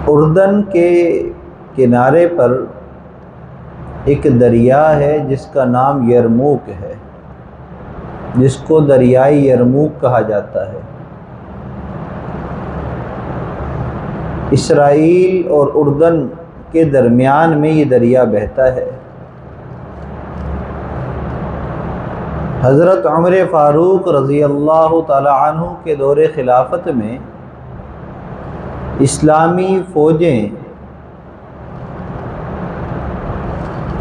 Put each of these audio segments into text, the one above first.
اردن کے کنارے پر ایک دریا ہے جس کا نام یرموک ہے، جس کو دریائے یرموک کہا جاتا ہے۔ اسرائیل اور اردن کے درمیان میں یہ دریا بہتا ہے۔ حضرت عمر فاروق رضی اللہ تعالی عنہ کے دور خلافت میں اسلامی فوجیں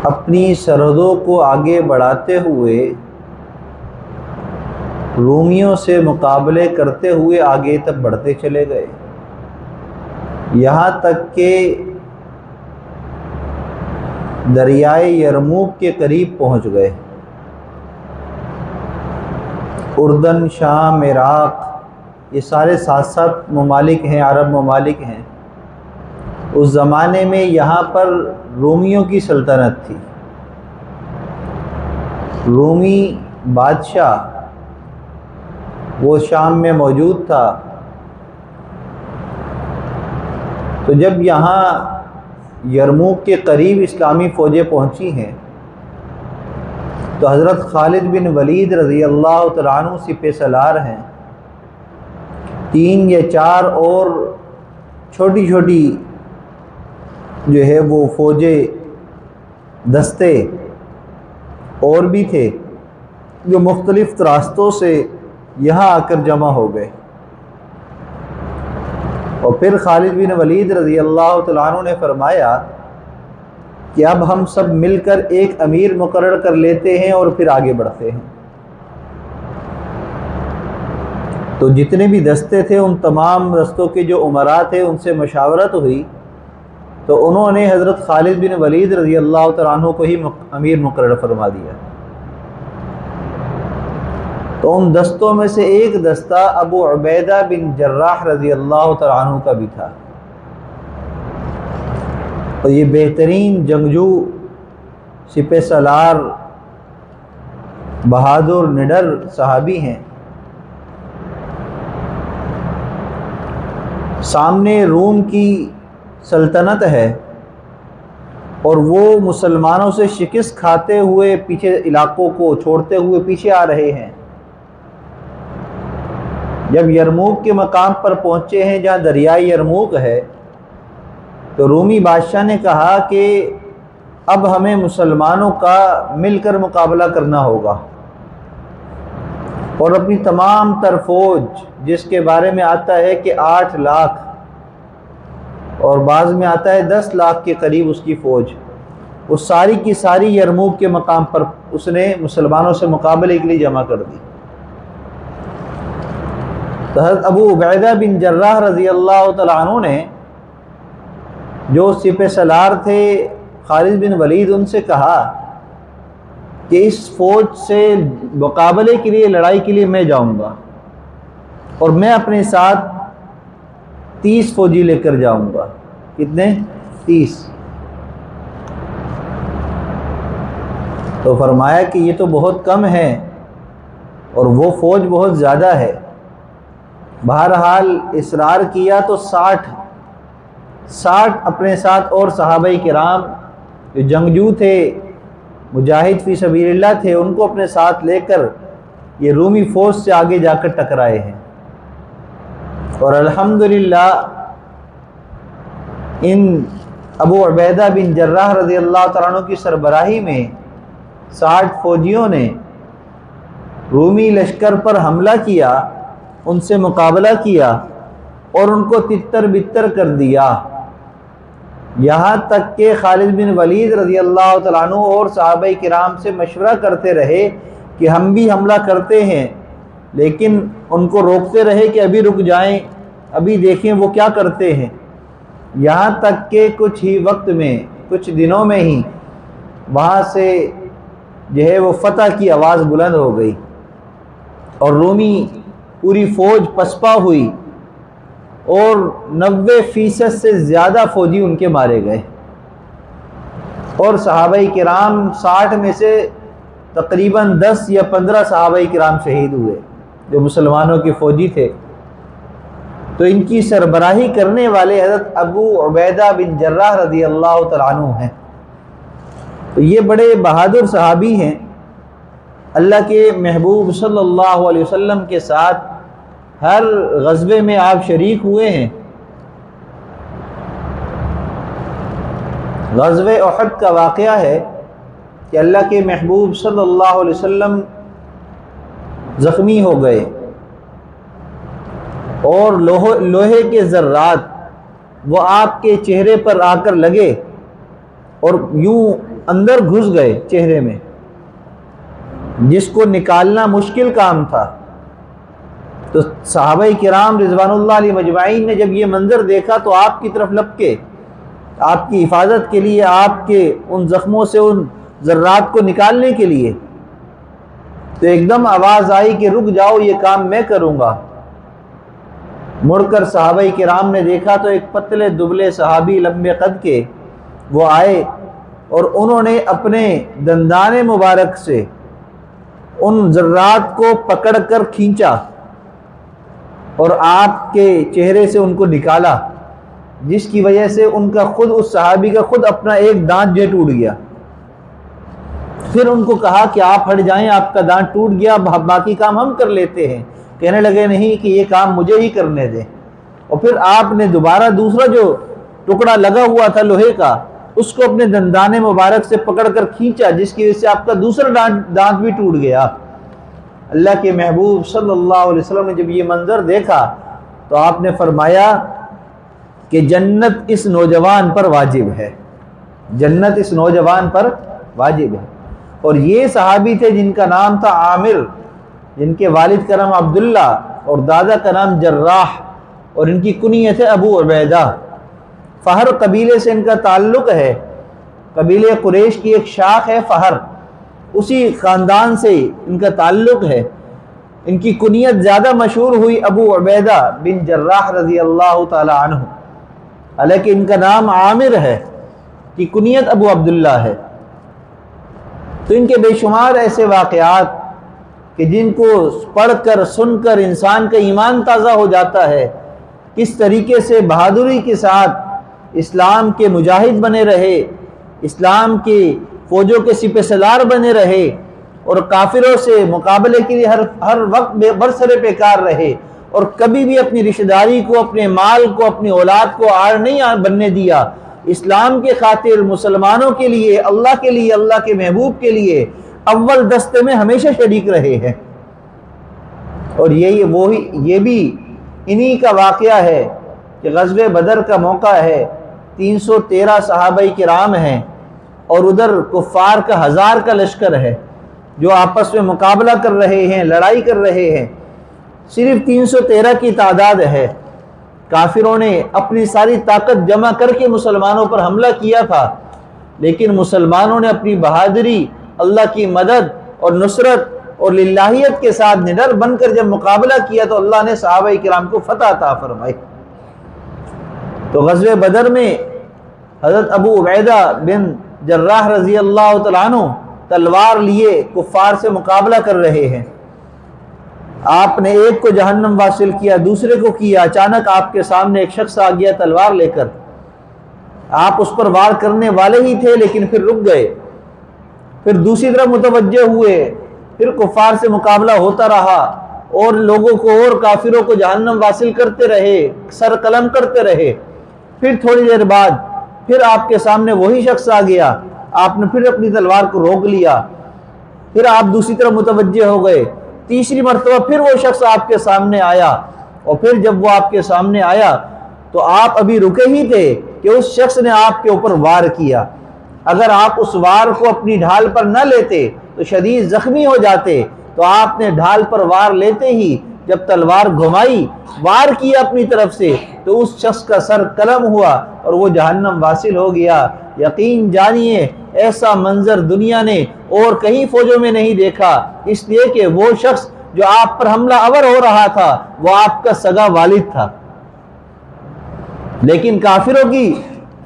اپنی سرحدوں کو آگے بڑھاتے ہوئے رومیوں سے مقابلے کرتے ہوئے آگے تک بڑھتے چلے گئے، یہاں تک کہ دریائے یرموک کے قریب پہنچ گئے۔ اردن، شام، عراق، یہ سارے 7 ممالک ہیں، عرب ممالک ہیں۔ اس زمانے میں یہاں پر رومیوں کی سلطنت تھی۔ رومی بادشاہ وہ شام میں موجود تھا۔ تو جب یہاں یرموک کے قریب اسلامی فوجیں پہنچی ہیں تو حضرت خالد بن ولید رضی اللہ تعالیٰ عنہ سپہ سالار ہیں، 3 یا 4 اور چھوٹی چھوٹی جو ہے وہ فوجیں، دستے اور بھی تھے جو مختلف راستوں سے یہاں آ کر جمع ہو گئے۔ اور پھر خالد بن ولید رضی اللہ تعالیٰ عنہ نے فرمایا کہ اب ہم سب مل کر ایک امیر مقرر کر لیتے ہیں اور پھر آگے بڑھتے ہیں۔ تو جتنے بھی دستے تھے ان تمام دستوں کے جو امراء تھے ان سے مشاورت ہوئی، تو انہوں نے حضرت خالد بن ولید رضی اللہ تعالیٰ عنہ کو ہی امیر مقرر فرما دیا۔ تو ان دستوں میں سے ایک دستہ ابو عبیدہ بن جراح رضی اللہ تعالیٰ عنہ کا بھی تھا، اور یہ بہترین جنگجو، سپہ سالار، بہادر، نڈر صحابی ہیں۔ سامنے روم کی سلطنت ہے اور وہ مسلمانوں سے شکست کھاتے ہوئے پیچھے علاقوں کو چھوڑتے ہوئے پیچھے آ رہے ہیں۔ جب یرموک کے مقام پر پہنچے ہیں جہاں دریائے یرموک ہے، تو رومی بادشاہ نے کہا کہ اب ہمیں مسلمانوں کا مل کر مقابلہ کرنا ہوگا، اور اپنی تمام تر فوج، جس کے بارے میں آتا ہے کہ 8 لاکھ اور بعض میں آتا ہے 10 لاکھ کے قریب اس کی فوج، وہ ساری کی ساری یرموک کے مقام پر اس نے مسلمانوں سے مقابلے کے لیے جمع کر دی۔ تو حضرت ابو عبیدہ بن جراح رضی اللہ تعالیٰ عنہ نے، جو سپہ سالار تھے خالد بن ولید، ان سے کہا کہ اس فوج سے مقابلے کے لیے، لڑائی کے لیے میں جاؤں گا، اور میں اپنے ساتھ 30 فوجی لے کر جاؤں گا۔ کتنے؟ 30۔ تو فرمایا کہ یہ تو بہت کم ہے اور وہ فوج بہت زیادہ ہے۔ بہرحال اصرار کیا تو 60 اپنے ساتھ اور صحابہ کرام جو جنگجو تھے، مجاہد فی سبیل اللہ تھے، ان کو اپنے ساتھ لے کر یہ رومی فوج سے آگے جا کر ٹکرائے ہیں۔ اور الحمدللہ ان ابو عبیدہ بن جراح رضی اللہ تعالیٰ عنہ کی سربراہی میں 60 فوجیوں نے رومی لشکر پر حملہ کیا، ان سے مقابلہ کیا اور ان کو تتر بتر کر دیا، یہاں تک کہ خالد بن ولید رضی اللہ تعالیٰ عنہ اور صحابہ کرام سے مشورہ کرتے رہے کہ ہم بھی حملہ کرتے ہیں، لیکن ان کو روکتے رہے کہ ابھی رک جائیں، ابھی دیکھیں وہ کیا کرتے ہیں۔ یہاں تک کہ کچھ ہی وقت میں، کچھ دنوں میں ہی وہاں سے جو ہے وہ فتح کی آواز بلند ہو گئی، اور رومی پوری فوج پسپا ہوئی، اور 90% سے زیادہ فوجی ان کے مارے گئے، اور صحابہ کرام 60 میں سے تقریباً 10 یا 15 صحابہ کرام شہید ہوئے جو مسلمانوں کے فوجی تھے۔ تو ان کی سربراہی کرنے والے حضرت ابو عبیدہ بن جراح رضی اللہ تعالیٰ عنہ ہیں۔ تو یہ بڑے بہادر صحابی ہیں، اللہ کے محبوب صلی اللہ علیہ وسلم کے ساتھ ہر غزوے میں آپ شریک ہوئے ہیں۔ غزوہ احد کا واقعہ ہے کہ اللہ کے محبوب صلی اللہ علیہ وسلم زخمی ہو گئے اور لوہے کے ذرات وہ آپ کے چہرے پر آ کر لگے اور یوں اندر گھس گئے چہرے میں، جس کو نکالنا مشکل کام تھا۔ تو صحابہ کرام رضوان اللہ علیہ مجمعین نے جب یہ منظر دیکھا تو آپ کی طرف لپکے، آپ کی حفاظت کے لیے، آپ کے ان زخموں سے ان ذرات کو نکالنے کے لیے۔ تو ایک دم آواز آئی کہ رک جاؤ، یہ کام میں کروں گا۔ مڑ کر صحابہ کرام نے دیکھا تو ایک پتلے دبلے صحابی لمبے قد کے وہ آئے اور انہوں نے اپنے دندان مبارک سے ان ذرات کو پکڑ کر کھینچا اور آپ کے چہرے سے ان کو نکالا، جس کی وجہ سے ان کا خود، اس صحابی کا خود اپنا ایک دانت جو ٹوٹ گیا۔ پھر ان کو کہا کہ آپ ہٹ جائیں، آپ کا دانت ٹوٹ گیا، باقی کام ہم کر لیتے ہیں۔ کہنے لگے نہیں، کہ یہ کام مجھے ہی کرنے دیں۔ اور پھر آپ نے دوبارہ دوسرا جو ٹکڑا لگا ہوا تھا لوہے کا، اس کو اپنے دندان مبارک سے پکڑ کر کھینچا، جس کی وجہ سے آپ کا دوسرا دانت بھی ٹوٹ گیا۔ اللہ کے محبوب صلی اللہ علیہ وسلم نے جب یہ منظر دیکھا تو آپ نے فرمایا کہ جنت اس نوجوان پر واجب ہے، جنت اس نوجوان پر واجب ہے۔ اور یہ صحابی تھے جن کا نام تھا عامر، جن کے والد کا نام عبداللہ اور دادا کا نام جراح، اور ان کی کنیت ہے ابو عبیدہ۔ فہر قبیلے سے ان کا تعلق ہے، قبیلے قریش کی ایک شاخ ہے فہر، اسی خاندان سے ان کا تعلق ہے۔ ان کی کنیت زیادہ مشہور ہوئی ابو عبیدہ بن جراح رضی اللہ تعالی عنہ، حالانکہ ان کا نام عامر ہے، کی کنیت ابو عبداللہ ہے۔ تو ان کے بے شمار ایسے واقعات کہ جن کو پڑھ کر سن کر انسان کا ایمان تازہ ہو جاتا ہے، کس طریقے سے بہادری کے ساتھ اسلام کے مجاہد بنے رہے، اسلام کی فوجوں کے سپہ سالار بنے رہے، اور کافروں سے مقابلے کے لیے ہر وقت برسر پیکار رہے، اور کبھی بھی اپنی رشتہ داری کو، اپنے مال کو، اپنی اولاد کو آڑ نہیں بننے دیا۔ اسلام کے خاطر، مسلمانوں کے لیے، اللہ کے محبوب کے لیے اول دستے میں ہمیشہ شریک رہے ہیں۔ اور یہ بھی انہی کا واقعہ ہے کہ غزوہ بدر کا موقع ہے، 313 صحابہ کرام ہیں اور ادھر کفار کا 1000 کا لشکر ہے جو آپس میں مقابلہ کر رہے ہیں، لڑائی کر رہے ہیں۔ صرف 313 کی تعداد ہے۔ کافروں نے اپنی ساری طاقت جمع کر کے مسلمانوں پر حملہ کیا تھا، لیکن مسلمانوں نے اپنی بہادری، اللہ کی مدد اور نصرت اور للہیت کے ساتھ نڈر بن کر جب مقابلہ کیا تو اللہ نے صحابہ کرام کو فتح عطا فرمائی۔ تو غزوہ بدر میں حضرت ابو عبیدہ بن جراح رضی اللہ تعالیٰ عنہ تلوار لیے کفار سے مقابلہ کر رہے ہیں۔ آپ نے ایک کو جہنم واصل کیا، دوسرے کو کیا۔ اچانک آپ کے سامنے ایک شخص آ گیا تلوار لے کر، آپ اس پر وار کرنے والے ہی تھے لیکن پھر رک گئے، پھر دوسری طرف متوجہ ہوئے، پھر کفار سے مقابلہ ہوتا رہا اور لوگوں کو اور کافروں کو جہنم واصل کرتے رہے، سر قلم کرتے رہے۔ پھر تھوڑی دیر بعد پھر آپ کے سامنے وہی شخص آ گیا، آپ نے پھر اپنی تلوار کو روک لیا، پھر آپ دوسری طرف متوجہ ہو گئے۔ تیسری مرتبہ پھر وہ شخص آپ کے سامنے آیا، اور پھر جب وہ آپ کے سامنے آیا تو آپ ابھی رکے ہی تھے کہ اس شخص نے آپ کے اوپر وار کیا۔ اگر آپ اس وار کو اپنی ڈھال پر نہ لیتے تو شدید زخمی ہو جاتے، تو آپ نے ڈھال پر وار لیتے ہی جب تلوار گھمائی، وار کیا اپنی طرف سے، تو اس شخص کا سر قلم ہوا اور وہ جہنم واصل ہو گیا۔ یقین جانیے ایسا منظر دنیا نے اور کہیں فوجوں میں نہیں دیکھا، اس لیے کہ وہ شخص جو آپ پر حملہ آور ہو رہا تھا وہ آپ کا سگا والد تھا، لیکن کافروں کی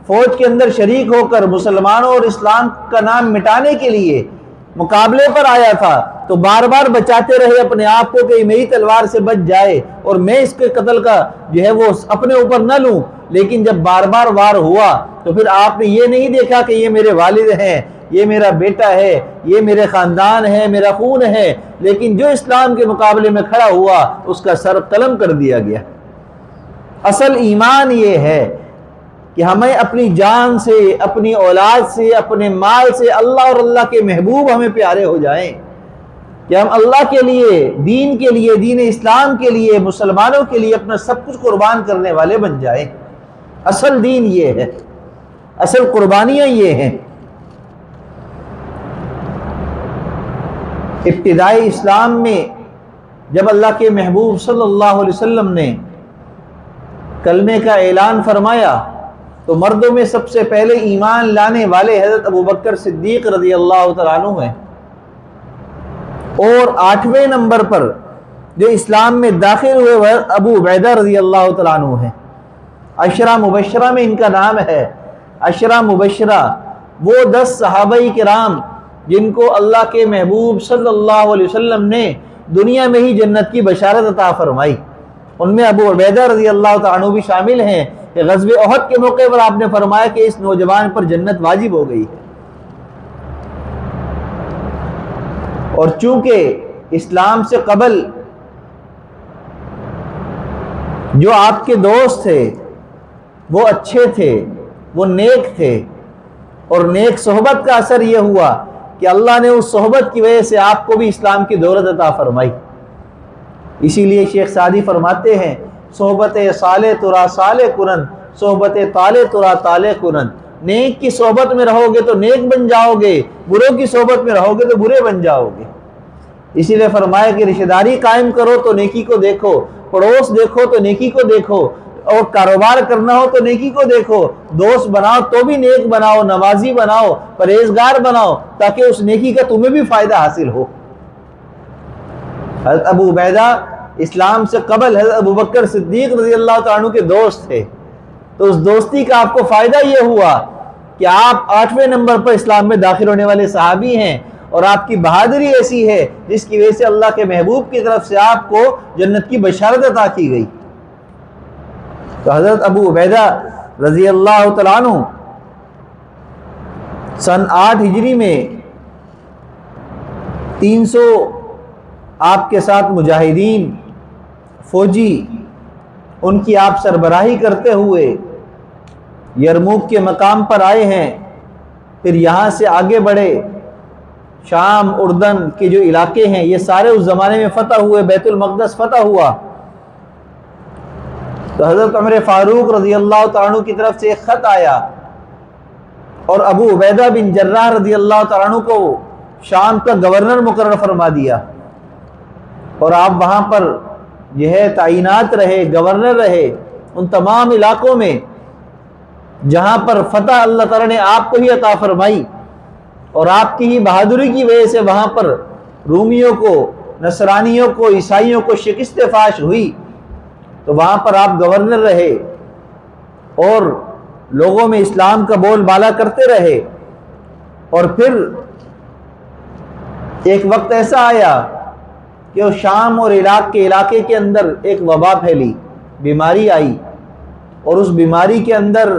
فوج کے اندر شریک ہو کر مسلمانوں اور اسلام کا نام مٹانے کے لیے مقابلے پر آیا تھا، تو بار بار بچاتے رہے اپنے آپ کو کہ میری تلوار سے بچ جائے اور میں اس کے قتل کا جو ہے وہ اپنے اوپر نہ لوں. لیکن جب بار بار وار ہوا تو پھر آپ نے یہ نہیں دیکھا کہ یہ میرے والد ہیں، یہ میرا بیٹا ہے، یہ میرے خاندان ہے، میرا خون ہے، لیکن جو اسلام کے مقابلے میں کھڑا ہوا اس کا سر قلم کر دیا گیا. اصل ایمان یہ ہے کہ ہمیں اپنی جان سے، اپنی اولاد سے، اپنے مال سے اللہ اور اللہ کے محبوب ہمیں پیارے ہو جائیں، کہ ہم اللہ کے لیے، دین اسلام کے لیے، مسلمانوں کے لیے اپنا سب کچھ قربان کرنے والے بن جائیں. اصل دین یہ ہے، اصل قربانیاں یہ ہیں. ابتدائی اسلام میں جب اللہ کے محبوب صلی اللہ علیہ وسلم نے کلمے کا اعلان فرمایا تو مردوں میں سب سے پہلے ایمان لانے والے حضرت ابوبکر صدیق رضی اللہ تعالیٰ عنہ ہیں، اور 8ویں نمبر پر جو اسلام میں داخل ہوئے وہ ابو عبیدہ رضی اللہ تعالیٰ عنہ ہیں. عشرہ مبشرہ میں ان کا نام ہے. عشرہ مبشرہ وہ 10 صحابہ کرام جن کو اللہ کے محبوب صلی اللہ علیہ وسلم نے دنیا میں ہی جنت کی بشارت عطا فرمائی. ان میں ابو عبیدہ رضی اللہ تعالیٰ عنہ بھی شامل ہیں کہ غزوہ احد کے موقع پر آپ نے فرمایا کہ اس نوجوان پر جنت واجب ہو گئی ہے. اور چونکہ اسلام سے قبل جو آپ کے دوست تھے وہ اچھے تھے، وہ نیک تھے، اور نیک صحبت کا اثر یہ ہوا کہ اللہ نے اس صحبت کی وجہ سے آپ کو بھی اسلام کی دولت عطا فرمائی. اسی لیے شیخ سعدی فرماتے ہیں صحبت صالح ترا صالح کنن، صحبت طالح ترا طالح کنن. نیک کی صحبت میں رہو گے تو نیک بن جاؤ گے، بروں کی صحبت میں رہو گے تو برے بن جاؤ گے. اسی لیے فرمایا کہ رشتہ داری قائم کرو تو نیکی کو دیکھو، پڑوس دیکھو تو نیکی کو دیکھو، اور کاروبار کرنا ہو تو نیکی کو دیکھو. دوست بناؤ تو بھی نیک بناؤ، نمازی بناؤ، پرہیزگار بناؤ، تاکہ اس نیکی کا تمہیں بھی فائدہ حاصل ہو. حضرت ابو عبیدہ اسلام سے قبل حضرت ابوبکر صدیق رضی اللہ تعالیٰ عنہ کے دوست تھے، تو اس دوستی کا آپ کو فائدہ یہ ہوا کہ آپ 8ویں نمبر پر اسلام میں داخل ہونے والے صحابی ہیں، اور آپ کی بہادری ایسی ہے جس کی وجہ سے اللہ کے محبوب کی طرف سے آپ کو جنت کی بشارت عطا کی گئی. تو حضرت ابو عبیدہ رضی اللہ تعالیٰ عنہ سن 8 ہجری میں 300 آپ کے ساتھ مجاہدین فوجی ان کی آپ سربراہی کرتے ہوئے یرموک کے مقام پر آئے ہیں. پھر یہاں سے آگے بڑھے، شام، اردن کے جو علاقے ہیں یہ سارے اس زمانے میں فتح ہوئے، بیت المقدس فتح ہوا. تو حضرت عمر فاروق رضی اللہ تعالیٰ عنہ کی طرف سے ایک خط آیا اور ابو عبیدہ بن جراح رضی اللہ تعالیٰ عنہ کو شام کا گورنر مقرر فرما دیا، اور آپ وہاں پر یہ ہے تعینات رہے، گورنر رہے ان تمام علاقوں میں جہاں پر فتح اللہ تعالیٰ نے آپ کو ہی عطا فرمائی، اور آپ کی ہی بہادری کی وجہ سے وہاں پر رومیوں کو، نصرانیوں کو، عیسائیوں کو شکست فاش ہوئی. تو وہاں پر آپ گورنر رہے اور لوگوں میں اسلام کا بول بالا کرتے رہے. اور پھر ایک وقت ایسا آیا کہ وہ شام اور عراق کے علاقے کے اندر ایک وبا پھیلی، بیماری آئی، اور اس بیماری کے اندر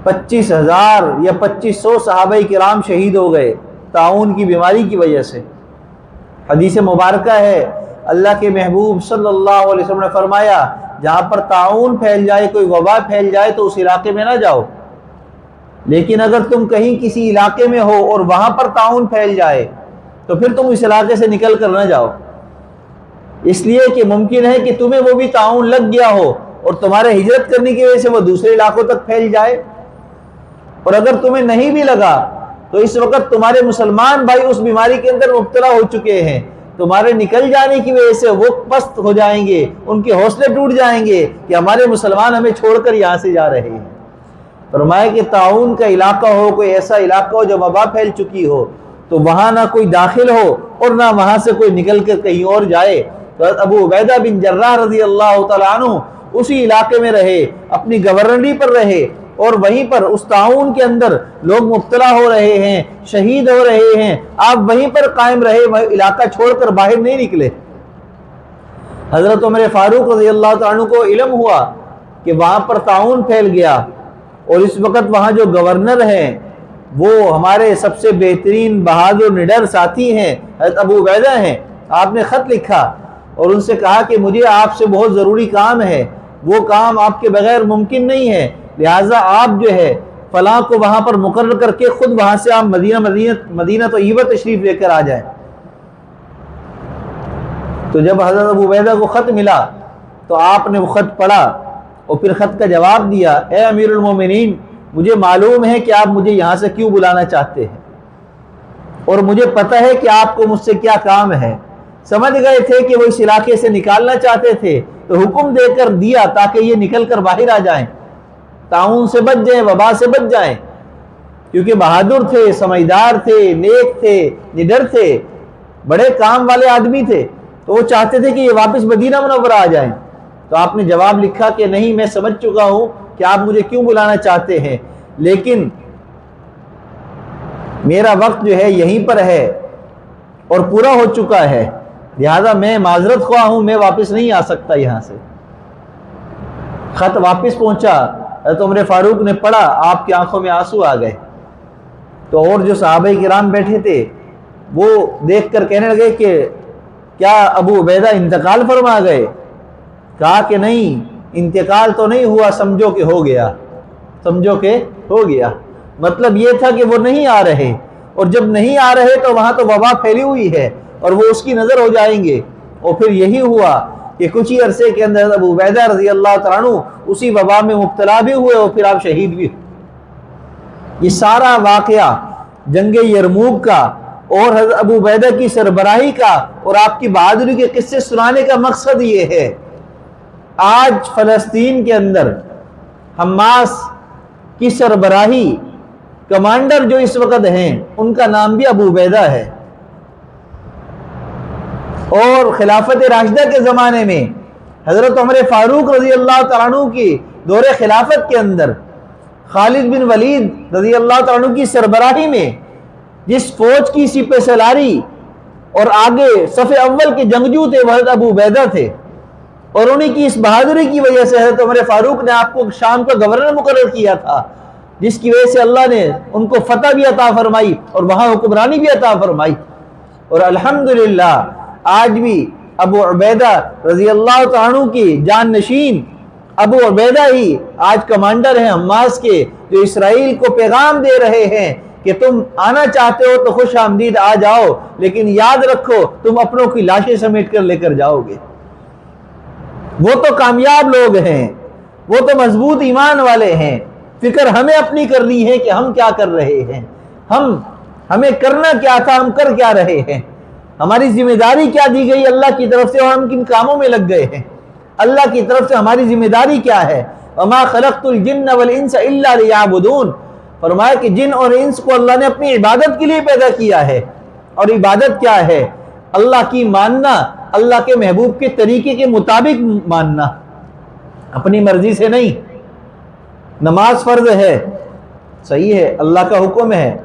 25,000 یا 2500 صحابہ کرام شہید ہو گئے طاعون کی بیماری کی وجہ سے. حدیث مبارکہ ہے اللہ کے محبوب صلی اللہ علیہ وسلم نے فرمایا جہاں پر طاعون پھیل جائے، کوئی وبا پھیل جائے تو اس علاقے میں نہ جاؤ، لیکن اگر تم کہیں کسی علاقے میں ہو اور وہاں پر طاعون پھیل جائے تو پھر تم اس علاقے سے نکل کر نہ جاؤ، اس لیے کہ ممکن ہے کہ تمہیں وہ بھی طاعون لگ گیا ہو اور تمہارے ہجرت کرنے کی وجہ سے وہ دوسرے علاقوں تک پھیل جائے. اور اگر تمہیں نہیں بھی لگا تو اس وقت تمہارے مسلمان بھائی اس بیماری کے اندر مبتلا ہو چکے ہیں، تمہارے نکل جانے کی وجہ سے وہ پست ہو جائیں گے، ان کے حوصلے ٹوٹ جائیں گے کہ ہمارے مسلمان ہمیں چھوڑ کر یہاں سے جا رہے ہیں. فرمایا کہ طاعون کا علاقہ ہو، کوئی ایسا علاقہ ہو جو وبا پھیل چکی ہو، تو وہاں نہ کوئی داخل ہو اور نہ وہاں سے کوئی نکل کر کہیں اور جائے. تو ابو عبیدہ بن جراح رضی اللہ تعالیٰ عنہ اسی علاقے میں رہے، اپنی گورنری پر رہے، اور وہیں پر اس طاعون کے اندر لوگ مبتلا ہو رہے ہیں، شہید ہو رہے ہیں، آپ وہیں پر قائم رہے، وہ علاقہ چھوڑ کر باہر نہیں نکلے۔ حضرت عمر فاروق رضی اللہ تعالیٰ عنہ کو علم ہوا کہ وہاں پر طاعون پھیل گیا، اور اس وقت وہاں جو گورنر ہیں وہ ہمارے سب سے بہترین بہادر نڈر ساتھی ہیں، حضرت ابو عبیدہ ہیں۔ آپ نے خط لکھا اور ان سے کہا کہ مجھے آپ سے بہت ضروری کام ہے، وہ کام آپ کے بغیر ممکن نہیں ہے، لہٰذا آپ جو ہے فلاں کو وہاں پر مقرر کر کے خود وہاں سے آپ مدینہ طیبہ تشریف لے کر آ جائیں۔ تو جب حضرت ابو عبیدہ کو خط ملا تو آپ نے وہ خط پڑھا اور پھر خط کا جواب دیا، اے امیر المومنین، مجھے معلوم ہے کہ آپ مجھے یہاں سے کیوں بلانا چاہتے ہیں، اور مجھے پتہ ہے کہ آپ کو مجھ سے کیا کام ہے۔ سمجھ گئے تھے کہ وہ اس علاقے سے نکالنا چاہتے تھے تو حکم دے کر دیا تاکہ یہ نکل کر باہر آ جائیں، طاعون سے بچ جائیں، وبا سے بچ جائیں، کیونکہ بہادر تھے، سمجھدار تھے، نیک تھے، نڈر تھے، بڑے کام والے آدمی تھے، تو وہ چاہتے تھے کہ یہ واپس مدینہ منورہ آ جائیں۔ تو آپ نے جواب لکھا کہ نہیں، میں سمجھ چکا ہوں کہ آپ مجھے کیوں بلانا چاہتے ہیں، لیکن میرا وقت جو ہے یہیں پر ہے اور پورا ہو چکا ہے، لہذا میں معذرت خواہ ہوں، میں واپس نہیں آ سکتا یہاں سے۔ خط واپس پہنچا، حضرت عمر فاروق نے پڑھا، آپ کی آنکھوں میں آنسو آ گئے۔ تو اور جو صحابہ کرام بیٹھے تھے وہ دیکھ کر کہنے لگے کہ کیا ابو عبیدہ انتقال فرما گئے؟ کہا کہ نہیں، انتقال تو نہیں ہوا، سمجھو کہ ہو گیا، سمجھو کہ ہو گیا۔ مطلب یہ تھا کہ وہ نہیں آ رہے، اور جب نہیں آ رہے تو وہاں تو وبا پھیلی ہوئی ہے اور وہ اس کی نظر ہو جائیں گے۔ اور پھر یہی ہوا کہ کچھ ہی عرصے کے اندر ابو عبیدہ رضی اللہ تعالیٰ عنہ اسی وبا میں مبتلا بھی ہوئے اور پھر آپ شہید بھی ہوئے۔ یہ سارا واقعہ جنگ یرموک کا اور حضرت ابو عبیدہ کی سربراہی کا اور آپ کی بہادری کے قصے سنانے کا مقصد یہ ہے، آج فلسطین کے اندر حماس کی سربراہی کمانڈر جو اس وقت ہیں ان کا نام بھی ابو عبیدہ ہے، اور خلافت راشدہ کے زمانے میں حضرت عمر فاروق رضی اللہ تعالیٰ عنہ کی دور خلافت کے اندر خالد بن ولید رضی اللہ تعالیٰ عنہ کی سربراہی میں جس فوج کی سپہ سالاری اور آگے صف اول کے جنگجو تھے وہ حضرت ابو عبیدہ تھے، اور انہی کی اس بہادری کی وجہ سے حضرت عمر فاروق نے آپ کو شام کا گورنر مقرر کیا تھا، جس کی وجہ سے اللہ نے ان کو فتح بھی عطا فرمائی اور وہاں حکمرانی بھی عطا فرمائی۔ اور الحمدللہ آج بھی ابو عبیدہ رضی اللہ تعالیٰ عنہ کی جان نشین ابو عبیدہ ہی آج کمانڈر ہیں حماس کے، جو اسرائیل کو پیغام دے رہے ہیں کہ تم آنا چاہتے ہو تو خوش آمدید آ جاؤ، لیکن یاد رکھو تم اپنوں کی لاشیں سمیٹ کر لے کر جاؤ گے۔ وہ تو کامیاب لوگ ہیں، وہ تو مضبوط ایمان والے ہیں، فکر ہمیں اپنی کرنی ہے کہ ہم کیا کر رہے ہیں، ہمیں کرنا کیا تھا، ہم کر کیا رہے ہیں، ہماری ذمہ داری کیا دی گئی اللہ کی طرف سے اور ہم کن کاموں میں لگ گئے ہیں، اللہ کی طرف سے ہماری ذمہ داری کیا ہے۔ وَمَا خَلَقْتُ الْجِنَّ وَالْإِنسَ إِلَّا لِيَعْبُدُونَ، فرمایا کہ جن اور انس کو اللہ نے اپنی عبادت کے لیے پیدا کیا ہے، اور عبادت کیا ہے؟ اللہ کی ماننا، اللہ کے محبوب کے طریقے کے مطابق ماننا، اپنی مرضی سے نہیں۔ نماز فرض ہے، صحیح ہے، اللہ کا حکم ہے،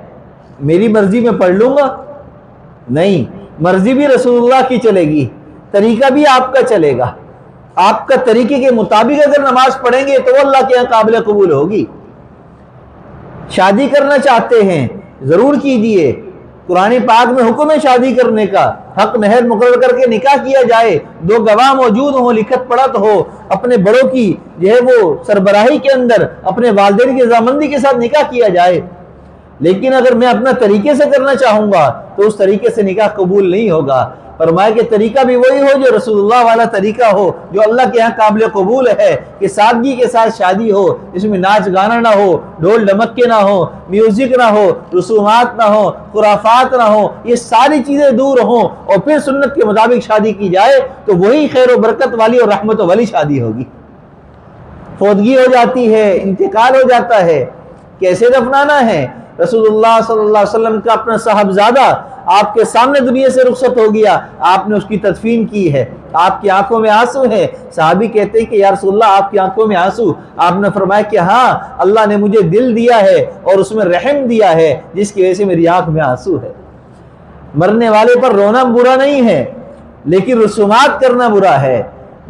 میری مرضی میں پڑھ لوں گا؟ نہیں، مرضی بھی رسول اللہ کی چلے گی، طریقہ بھی آپ کا چلے گا، آپ کا طریقے کے مطابق اگر نماز پڑھیں گے تو وہ اللہ کے یہاں قابل قبول ہوگی۔ شادی کرنا چاہتے ہیں ضرور کیجیے، قرآن پاک میں حکم ہے شادی کرنے کا، حق مہر مقرر کر کے نکاح کیا جائے، دو گواہ موجود ہوں، لکھت پڑھت ہو، اپنے بڑوں کی جو ہے وہ سربراہی کے اندر اپنے والدین کی رضامندی کے ساتھ نکاح کیا جائے۔ لیکن اگر میں اپنا طریقے سے کرنا چاہوں گا تو اس طریقے سے نکاح قبول نہیں ہوگا۔ فرمایا کہ طریقہ بھی وہی ہو جو رسول اللہ والا طریقہ ہو، جو اللہ کے یہاں قابل قبول ہے، کہ سادگی کے ساتھ شادی ہو، اس میں ناچ گانا نہ ہو، ڈھول ڈمکے نہ ہو، میوزک نہ ہو، رسومات نہ ہو، خرافات نہ ہو، یہ ساری چیزیں دور ہوں، اور پھر سنت کے مطابق شادی کی جائے تو وہی خیر و برکت والی اور رحمت والی شادی ہوگی۔ فوتگی ہو جاتی ہے، انتقال ہو جاتا ہے، کیسے دفنانا ہے؟ رسول اللہ صلی اللہ علیہ وسلم کا اپنا صاحبزادہ آپ کے سامنے دنیا سے رخصت ہو گیا، آپ نے اس کی تدفین کی ہے، آپ کی آنکھوں میں آنسو ہے۔ صحابی کہتے ہیں کہ یا رسول اللہ آپ کی آنکھوں میں آنسو؟ آپ نے فرمایا کہ ہاں، اللہ نے مجھے دل دیا ہے اور اس میں رحم دیا ہے جس کی وجہ سے میری آنکھ میں آنسو ہے۔ مرنے والے پر رونا برا نہیں ہے، لیکن رسومات کرنا برا ہے۔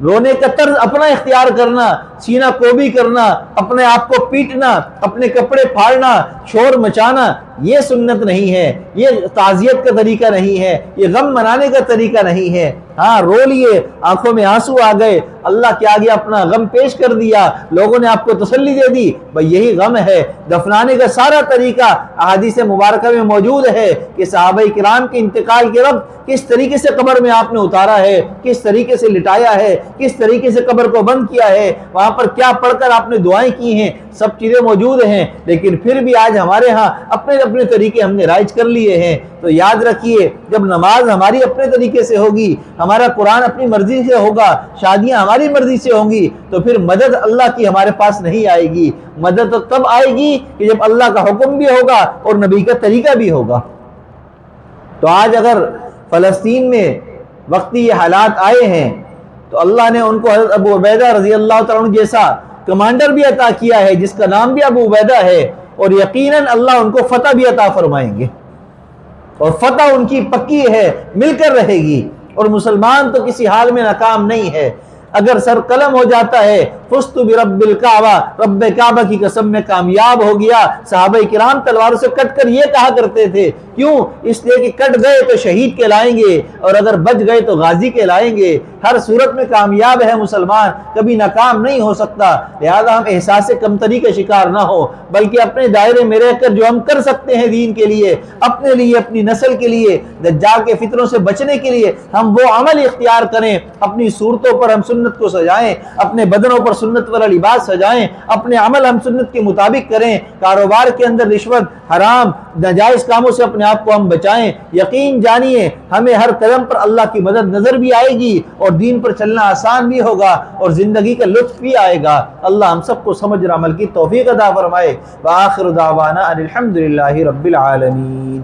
رونے کا طرز اپنا اختیار کرنا، سینہ کوبی کرنا، اپنے آپ کو پیٹنا، اپنے کپڑے پھاڑنا، شور مچانا، یہ سنت نہیں ہے، یہ تعزیت کا طریقہ نہیں ہے، یہ غم منانے کا طریقہ نہیں ہے۔ ہاں رو لیے، آنکھوں میں آنسو آ گئے، اللہ کے آگے اپنا غم پیش کر دیا، لوگوں نے آپ کو تسلی دے دی، بھئی یہی غم ہے۔ دفنانے کا سارا طریقہ احادیث مبارکہ میں موجود ہے کہ صحابہ کرام کے انتقال کے وقت کس طریقے سے قبر میں آپ نے اتارا ہے، کس طریقے سے لٹایا ہے، کس طریقے سے قبر کو بند کیا ہے، وہاں پر کیا پڑھ کر آپ نے دعائیں کی ہیں، سب چیزیں موجود ہیں۔ لیکن پھر بھی آج ہمارے ہاں اپنے اپنے طریقے ہم نے رائج کر لیے ہیں۔ تو یاد رکھیے، جب نماز ہماری اپنے طریقے سے ہوگی، ہمارا قرآن اپنی مرضی سے ہوگا، شادیاں ہماری مرضی سے ہوں گی، تو پھر مدد اللہ کی ہمارے پاس نہیں آئے گی۔ مدد تو تب آئے گی کہ جب اللہ کا حکم بھی ہوگا اور نبی کا طریقہ بھی ہوگا۔ تو آج اگر فلسطین میں وقتی یہ حالات آئے ہیں تو اللہ نے ان کو حضرت ابو عبیدہ رضی اللہ تعالیٰ عنہ جیسا کمانڈر بھی عطا کیا ہے جس کا نام بھی ابو عبیدہ ہے، اور یقیناً اللہ ان کو فتح بھی عطا فرمائیں گے، اور فتح ان کی پکی ہے، مل کر رہے گی۔ اور مسلمان تو کسی حال میں ناکام نہیں ہے۔ اگر سر قلم ہو جاتا ہے فزت برب الکعبہ، رب کعبہ کی قسم میں کامیاب ہو گیا۔ صحابہ کرام تلواروں سے کٹ کر یہ کہا کرتے تھے، کیوں؟ اس لیے کہ کٹ گئے تو شہید کہلائیں گے، اور اگر بچ گئے تو غازی کہلائیں گے۔ ہر صورت میں کامیاب ہے مسلمان، کبھی ناکام نہیں ہو سکتا۔ لہذا ہم احساس کمتری کا شکار نہ ہو، بلکہ اپنے دائرے میں رہ کر جو ہم کر سکتے ہیں دین کے لیے، اپنے لیے، اپنی نسل کے لیے، دجال کے فتنوں سے بچنے کے لیے، ہم وہ عمل اختیار کریں۔ اپنی صورتوں پر ہم سنت کو سجائیں، اپنے بدنوں پر سنت والا لباس سجائیں، اپنے عمل ہم سنت کے مطابق کریں۔ کاروبار کے اندر رشوت، حرام، ناجائز کاموں سے اپنے آپ کو ہم بچائیں۔ یقین جانیے ہمیں ہر قدم پر اللہ کی مدد نظر بھی آئے گی، اور دین پر چلنا آسان بھی ہوگا، اور زندگی کا لطف بھی آئے گا۔ اللہ ہم سب کو سمجھ اور عمل کی توفیق عطا فرمائے۔ وآخر دعوانا ان الحمد للہ رب العالمین۔